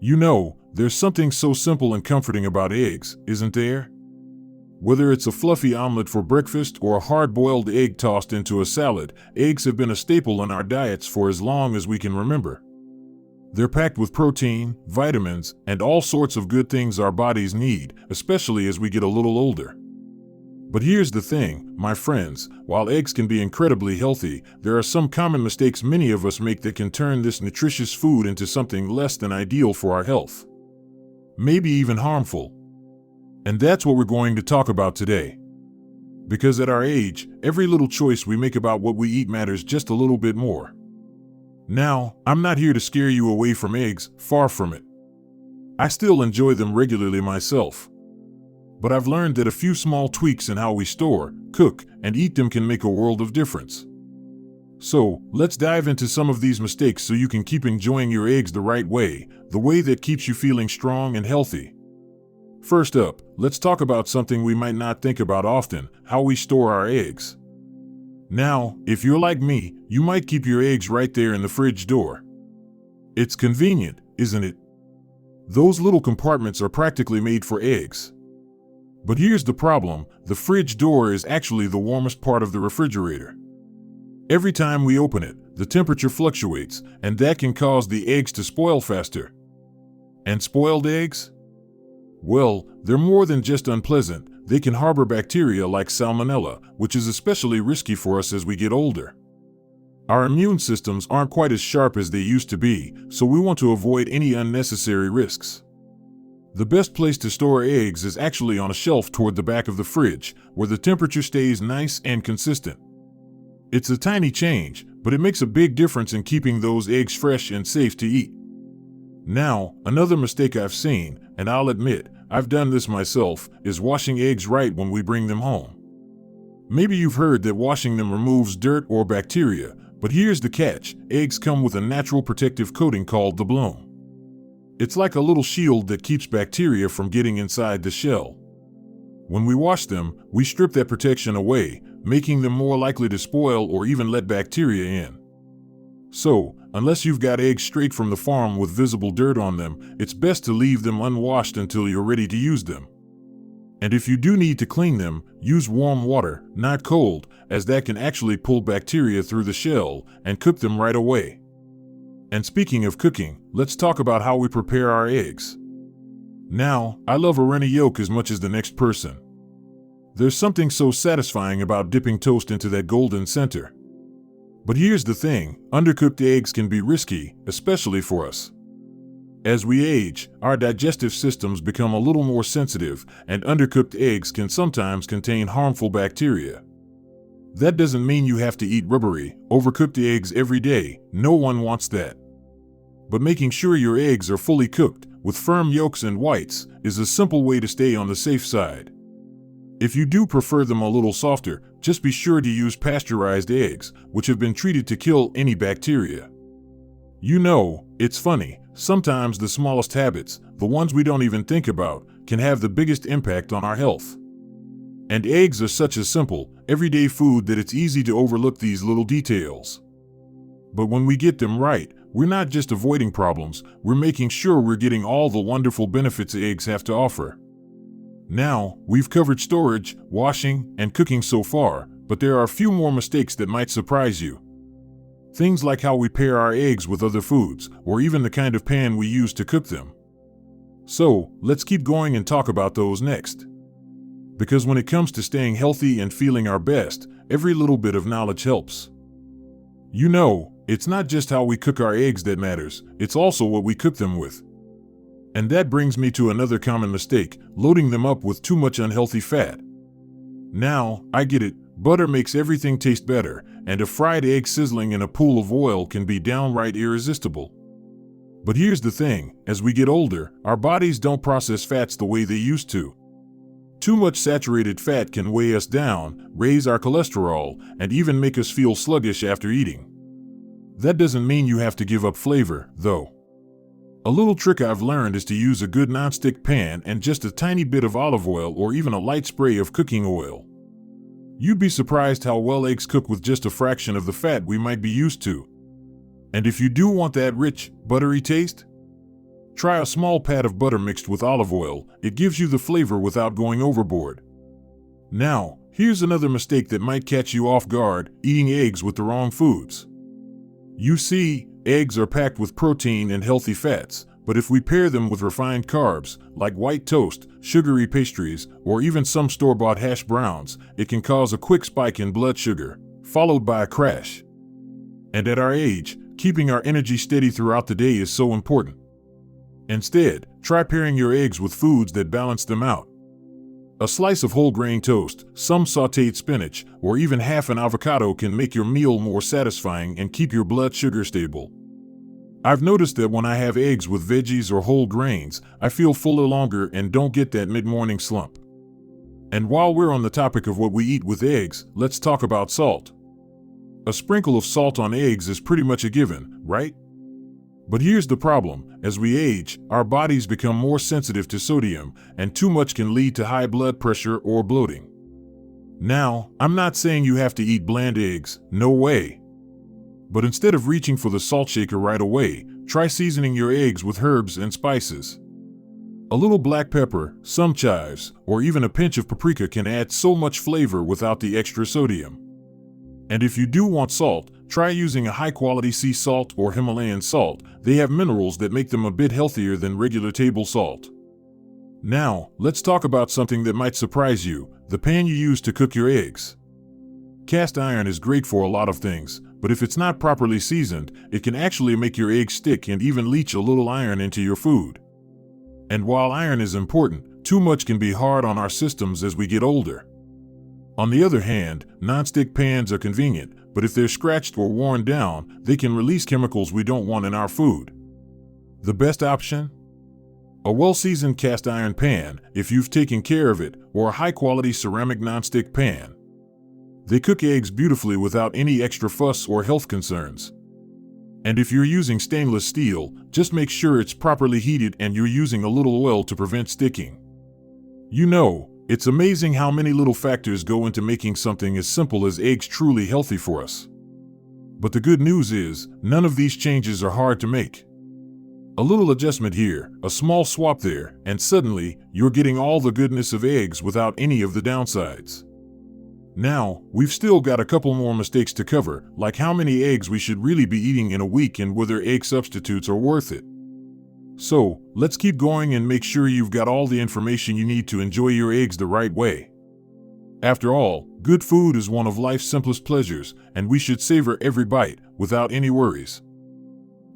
You know, there's something so simple and comforting about eggs, isn't there? Whether it's a fluffy omelet for breakfast or a hard-boiled egg tossed into a salad, eggs have been a staple in our diets for as long as we can remember. They're packed with protein, vitamins, and all sorts of good things our bodies need, especially as we get a little older. But here's the thing, my friends, while eggs can be incredibly healthy, there are some common mistakes many of us make that can turn this nutritious food into something less than ideal for our health. Maybe even harmful. And that's what we're going to talk about today. Because at our age, every little choice we make about what we eat matters just a little bit more. Now, I'm not here to scare you away from eggs, far from it. I still enjoy them regularly myself. But I've learned that a few small tweaks in how we store, cook, and eat them can make a world of difference. So, let's dive into some of these mistakes so you can keep enjoying your eggs the right way, the way that keeps you feeling strong and healthy. First up, let's talk about something we might not think about often, how we store our eggs. Now, if you're like me, you might keep your eggs right there in the fridge door. It's convenient, isn't it? Those little compartments are practically made for eggs. But here's the problem, the fridge door is actually the warmest part of the refrigerator. Every time we open it, the temperature fluctuates, and that can cause the eggs to spoil faster. And spoiled eggs? Well, they're more than just unpleasant, they can harbor bacteria like salmonella, which is especially risky for us as we get older. Our immune systems aren't quite as sharp as they used to be, so we want to avoid any unnecessary risks. The best place to store eggs is actually on a shelf toward the back of the fridge, where the temperature stays nice and consistent. It's a tiny change, but it makes a big difference in keeping those eggs fresh and safe to eat. Now, another mistake I've seen, and I'll admit, I've done this myself, is washing eggs right when we bring them home. Maybe you've heard that washing them removes dirt or bacteria, but here's the catch, eggs come with a natural protective coating called the bloom. It's like a little shield that keeps bacteria from getting inside the shell. When we wash them, we strip that protection away, making them more likely to spoil or even let bacteria in. So, unless you've got eggs straight from the farm with visible dirt on them, it's best to leave them unwashed until you're ready to use them. And if you do need to clean them, use warm water, not cold, as that can actually pull bacteria through the shell, and cook them right away. And speaking of cooking, let's talk about how we prepare our eggs. Now, I love a runny yolk as much as the next person. There's something so satisfying about dipping toast into that golden center. But here's the thing, undercooked eggs can be risky, especially for us. As we age, our digestive systems become a little more sensitive, and undercooked eggs can sometimes contain harmful bacteria. That doesn't mean you have to eat rubbery, overcooked eggs every day, no one wants that. But making sure your eggs are fully cooked, with firm yolks and whites, is a simple way to stay on the safe side. If you do prefer them a little softer, just be sure to use pasteurized eggs, which have been treated to kill any bacteria. You know, it's funny, sometimes the smallest habits, the ones we don't even think about, can have the biggest impact on our health. And eggs are such a simple, everyday food that it's easy to overlook these little details. But when we get them right, we're not just avoiding problems, we're making sure we're getting all the wonderful benefits eggs have to offer. Now, we've covered storage, washing, and cooking so far, but there are a few more mistakes that might surprise you. Things like how we pair our eggs with other foods, or even the kind of pan we use to cook them. So, let's keep going and talk about those next. Because when it comes to staying healthy and feeling our best, every little bit of knowledge helps. You know, it's not just how we cook our eggs that matters, it's also what we cook them with. And that brings me to another common mistake, loading them up with too much unhealthy fat. Now, I get it, butter makes everything taste better, and a fried egg sizzling in a pool of oil can be downright irresistible. But here's the thing, as we get older, our bodies don't process fats the way they used to. Too much saturated fat can weigh us down, raise our cholesterol, and even make us feel sluggish after eating. That doesn't mean you have to give up flavor, though. A little trick I've learned is to use a good nonstick pan and just a tiny bit of olive oil or even a light spray of cooking oil. You'd be surprised how well eggs cook with just a fraction of the fat we might be used to. And if you do want that rich, buttery taste, Try a small pat of butter mixed with olive oil. It gives you the flavor without going overboard. Now, here's another mistake that might catch you off guard: eating eggs with the wrong foods. You see, eggs are packed with protein and healthy fats, but if we pair them with refined carbs, like white toast, sugary pastries, or even some store-bought hash browns, it can cause a quick spike in blood sugar, followed by a crash. And at our age, keeping our energy steady throughout the day is so important. Instead, try pairing your eggs with foods that balance them out. A slice of whole grain toast, some sautéed spinach, or even half an avocado can make your meal more satisfying and keep your blood sugar stable. I've noticed that when I have eggs with veggies or whole grains, I feel fuller longer and don't get that mid-morning slump. And while we're on the topic of what we eat with eggs, let's talk about salt. A sprinkle of salt on eggs is pretty much a given, right? But here's the problem: as we age, our bodies become more sensitive to sodium, and too much can lead to high blood pressure or bloating. Now, I'm not saying you have to eat bland eggs, no way. But instead of reaching for the salt shaker right away, try seasoning your eggs with herbs and spices. A little black pepper, some chives, or even a pinch of paprika can add so much flavor without the extra sodium. And if you do want salt, try using a high-quality sea salt or Himalayan salt. They have minerals that make them a bit healthier than regular table salt. Now, let's talk about something that might surprise you: the pan you use to cook your eggs. Cast iron is great for a lot of things, but if it's not properly seasoned, it can actually make your eggs stick and even leach a little iron into your food. And while iron is important, too much can be hard on our systems as we get older. On the other hand, non-stick pans are convenient, but if they're scratched or worn down, they can release chemicals we don't want in our food. The best option? A well-seasoned cast iron pan, if you've taken care of it, or a high-quality ceramic non-stick pan. They cook eggs beautifully without any extra fuss or health concerns. And if you're using stainless steel, just make sure it's properly heated and you're using a little oil to prevent sticking. You know, it's amazing how many little factors go into making something as simple as eggs truly healthy for us. But the good news is, none of these changes are hard to make. A little adjustment here, a small swap there, and suddenly, you're getting all the goodness of eggs without any of the downsides. Now, we've still got a couple more mistakes to cover, like how many eggs we should really be eating in a week and whether egg substitutes are worth it. So, let's keep going and make sure you've got all the information you need to enjoy your eggs the right way. After all, good food is one of life's simplest pleasures, and we should savor every bite, without any worries.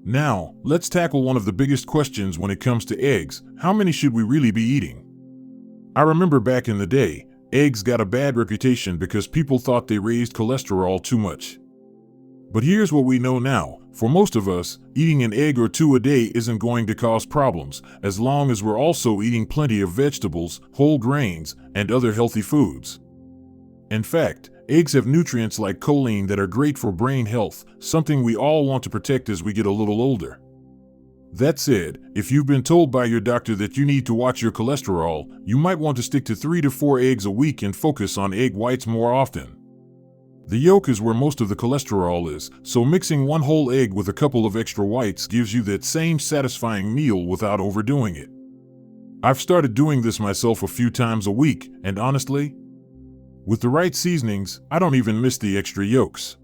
Now, let's tackle one of the biggest questions when it comes to eggs: how many should we really be eating? I remember back in the day, eggs got a bad reputation because people thought they raised cholesterol too much. But here's what we know now: for most of us, eating an egg or two a day isn't going to cause problems, as long as we're also eating plenty of vegetables, whole grains, and other healthy foods. In fact, eggs have nutrients like choline that are great for brain health, something we all want to protect as we get a little older. That said, if you've been told by your doctor that you need to watch your cholesterol, you might want to stick to 3 to 4 eggs a week and focus on egg whites more often. The yolk is where most of the cholesterol is, so mixing one whole egg with a couple of extra whites gives you that same satisfying meal without overdoing it. I've started doing this myself a few times a week, and honestly, with the right seasonings, I don't even miss the extra yolks.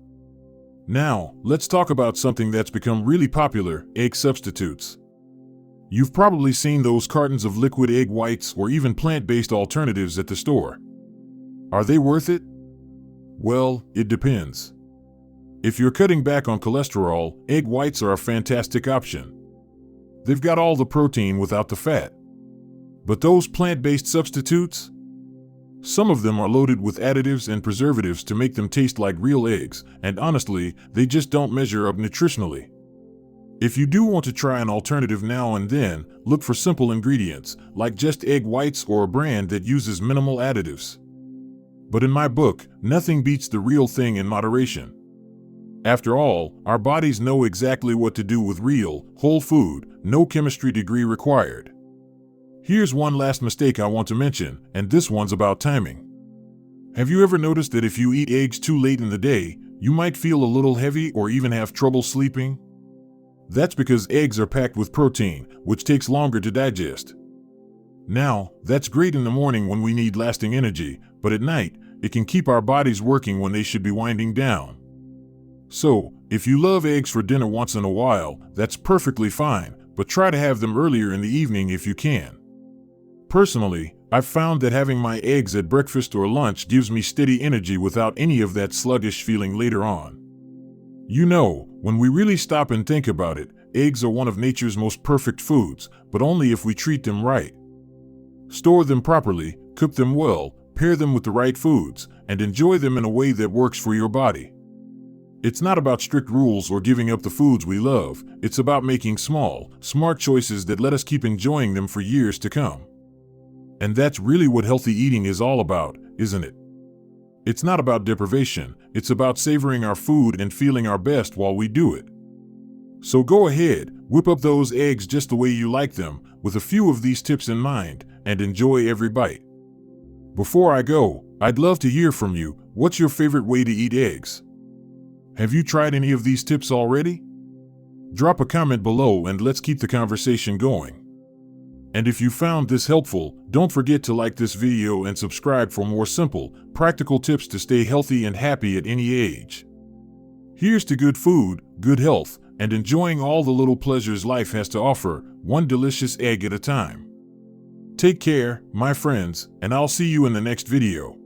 Now, let's talk about something that's become really popular: egg substitutes. You've probably seen those cartons of liquid egg whites or even plant-based alternatives at the store. Are they worth it? Well, it depends. If you're cutting back on cholesterol, egg whites are a fantastic option. They've got all the protein without the fat. But those plant-based substitutes? Some of them are loaded with additives and preservatives to make them taste like real eggs, and honestly, they just don't measure up nutritionally. If you do want to try an alternative now and then, look for simple ingredients, like just egg whites or a brand that uses minimal additives. But in my book, nothing beats the real thing in moderation. After all, our bodies know exactly what to do with real, whole food, no chemistry degree required. Here's one last mistake I want to mention, and this one's about timing. Have you ever noticed that if you eat eggs too late in the day, you might feel a little heavy or even have trouble sleeping? That's because eggs are packed with protein, which takes longer to digest. Now, that's great in the morning when we need lasting energy, but at night, it can keep our bodies working when they should be winding down. So, if you love eggs for dinner once in a while, that's perfectly fine, but try to have them earlier in the evening if you can. Personally, I've found that having my eggs at breakfast or lunch gives me steady energy without any of that sluggish feeling later on. You know, when we really stop and think about it, eggs are one of nature's most perfect foods, but only if we treat them right. Store them properly, cook them well, pair them with the right foods, and enjoy them in a way that works for your body. It's not about strict rules or giving up the foods we love, it's about making small, smart choices that let us keep enjoying them for years to come. And that's really what healthy eating is all about, isn't it? It's not about deprivation, it's about savoring our food and feeling our best while we do it. So go ahead, whip up those eggs just the way you like them, with a few of these tips in mind, and enjoy every bite. Before I go, I'd love to hear from you. What's your favorite way to eat eggs? Have you tried any of these tips already? Drop a comment below and let's keep the conversation going. And if you found this helpful, don't forget to like this video and subscribe for more simple, practical tips to stay healthy and happy at any age. Here's to good food, good health, and enjoying all the little pleasures life has to offer, one delicious egg at a time. Take care, my friends, and I'll see you in the next video.